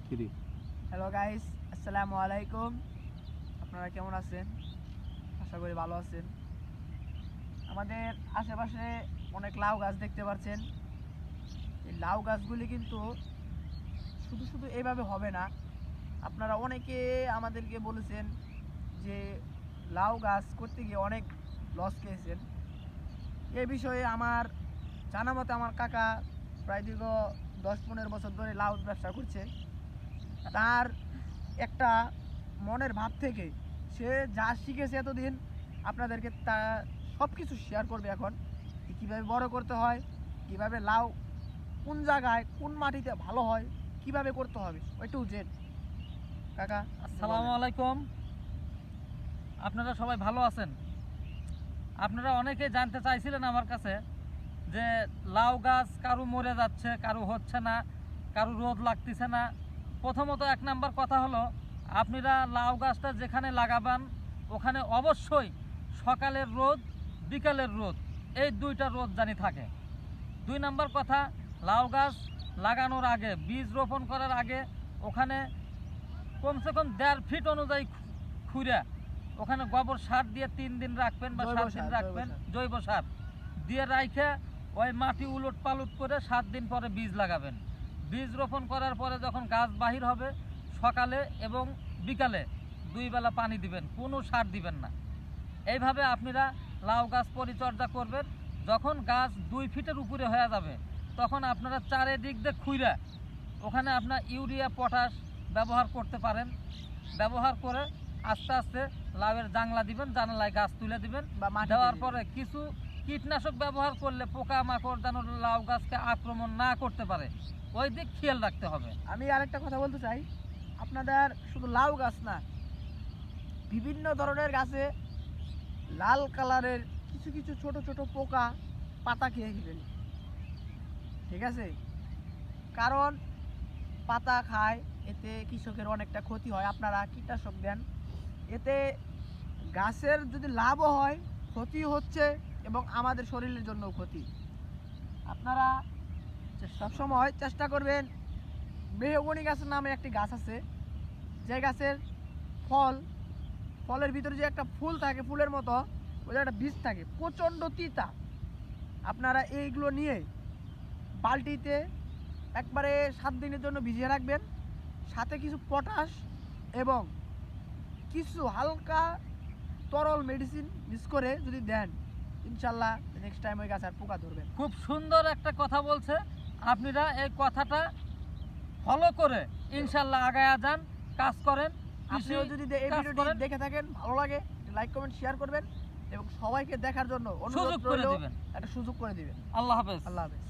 3। Hello guys, আসসালামু আলাইকুম। আপনারা কেমন আছেন? আশা করি ভালো আছেন। আমাদের আশেপাশে অনেক লাউ গাছ দেখতে পাচ্ছেন। এই লাউ গাছগুলি কিন্তু শুধু শুধু এইভাবে হবে না। আপনারা অনেকে আমাদেরকে বলেছেন যে লাউ গাছ করতে গিয়ে অনেক লস খেয়েছেন। এ বিষয়ে আমার জানা মতে আমার কাকা প্রায় দীর্ঘ 10-15 বছর ধরে লাউ ব্যবসা করছে। তার একটা মনের ভাব থেকে সে যা শিখেছে এতদিন আপনাদেরকে তা সব কিছু শেয়ার করবে এখন। কীভাবে বড় করতে হয়, কীভাবে লাউ কোন জায়গায় কোন মাটিতে ভালো হয়, কিভাবে করতে হবে, ওই টু জেড। কাকা আসসালামু আলাইকুম। আপনারা সবাই ভালো আছেন? আপনারা অনেকে জানতে চাইছিলেন আমার কাছে যে লাউ গাছ কারো মরে যাচ্ছে, কারো হচ্ছে না, কারো রোদ লাগতেছে না। প্রথমত 1 নাম্বার কথা হলো, আপনারা লাউ গাছটা যেখানে লাগাবেন ওখানে অবশ্যই সকালের রোদ, বিকালের রোদ, এই 2টা রোদ জানি থাকে। 2 নাম্বার কথা, লাউ গাছ লাগানোর আগে, বীজ রোপণ করার আগে ওখানে কমসে কম 1.5 ফিট অনুযায়ী খুঁড়া ওখানে গোবর সার দিয়ে 3 দিন রাখবেন বা 7 দিন রাখবেন, জৈব সার দিয়ে রাখে ওই মাটি উলট পালট করে 7 দিন পরে বীজ লাগাবেন। বীজ রোপণ করার পরে যখন গাছ বাহির হবে সকালে এবং বিকালে 2 বেলা পানি দিবেন, কোনো সার দিবেন না। এইভাবে আপনারা লাউ গাছ পরিচর্যা করবেন। যখন গাছ 2 ফিটের উপরে হয়ে যাবে তখন আপনারা চারিদিক দিয়ে খুঁড়া ওখানে আপনার ইউরিয়া, পটাশ ব্যবহার করতে পারেন। ব্যবহার করে আস্তে আস্তে লাউয়ের জাংলা দিবেন, জানালায় গাছ তুলে দিবেন। বা মাটি দেওয়ার পরে কিছু কীটনাশক ব্যবহার করলে পোকামাকড় যেন লাউ গাছকে আক্রমণ না করতে পারে, ওই দিক খেয়াল রাখতে হবে। আমি আরেকটা কথা বলতে চাই, আপনাদের শুধু লাউ গাছ না, বিভিন্ন ধরনের গাছে লাল কালারের কিছু কিছু ছোট ছোট পোকা পাতা খেয়ে ফেলে। ঠিক আছে, কারণ পাতা খায়, এতে কৃষকের অনেকটা ক্ষতি হয়। আপনারা কীটনাশক দেন, এতে গাছের যদি লাভও হয় ক্ষতি হচ্ছে এবং আমাদের শরীরের জন্যও ক্ষতি। আপনারা সবসময় চেষ্টা করবেন, মেহগনি গাছের নামে একটি গাছ আছে, যে গাছের ফলের ভিতরে যে একটা ফুল থাকে, ফুলের মতো ওই একটা বীজ থাকে, প্রচণ্ড তিতা। আপনারা এইগুলো নিয়ে বালতিতে একবারে 7 দিনের জন্য ভিজিয়ে রাখবেন, সাথে কিছু পটাশ এবং কিছু হালকা তরল মেডিসিন মিক্স করে যদি দেন, ইনশাল্লাহ নেক্সট টাইম ওই গাছ আর পোকা ধরবেন। খুব সুন্দর একটা কথা বলছে, আপনারা এই কথাটা ফলো করে ইনশাল্লাহ আগায়া যান, কাজ করেন। আপনিও যদি এই ভিডিওটি দেখে থাকেন, ভালো লাগে, লাইক কমেন্ট শেয়ার করবেন এবং সবাইকে দেখার জন্য অনুরোধ সুযোগ করে রইল, দিবেন, একটা সুযোগ করে দিবেন। আল্লাহ হাফেজ। আল্লাহ হাফেজ।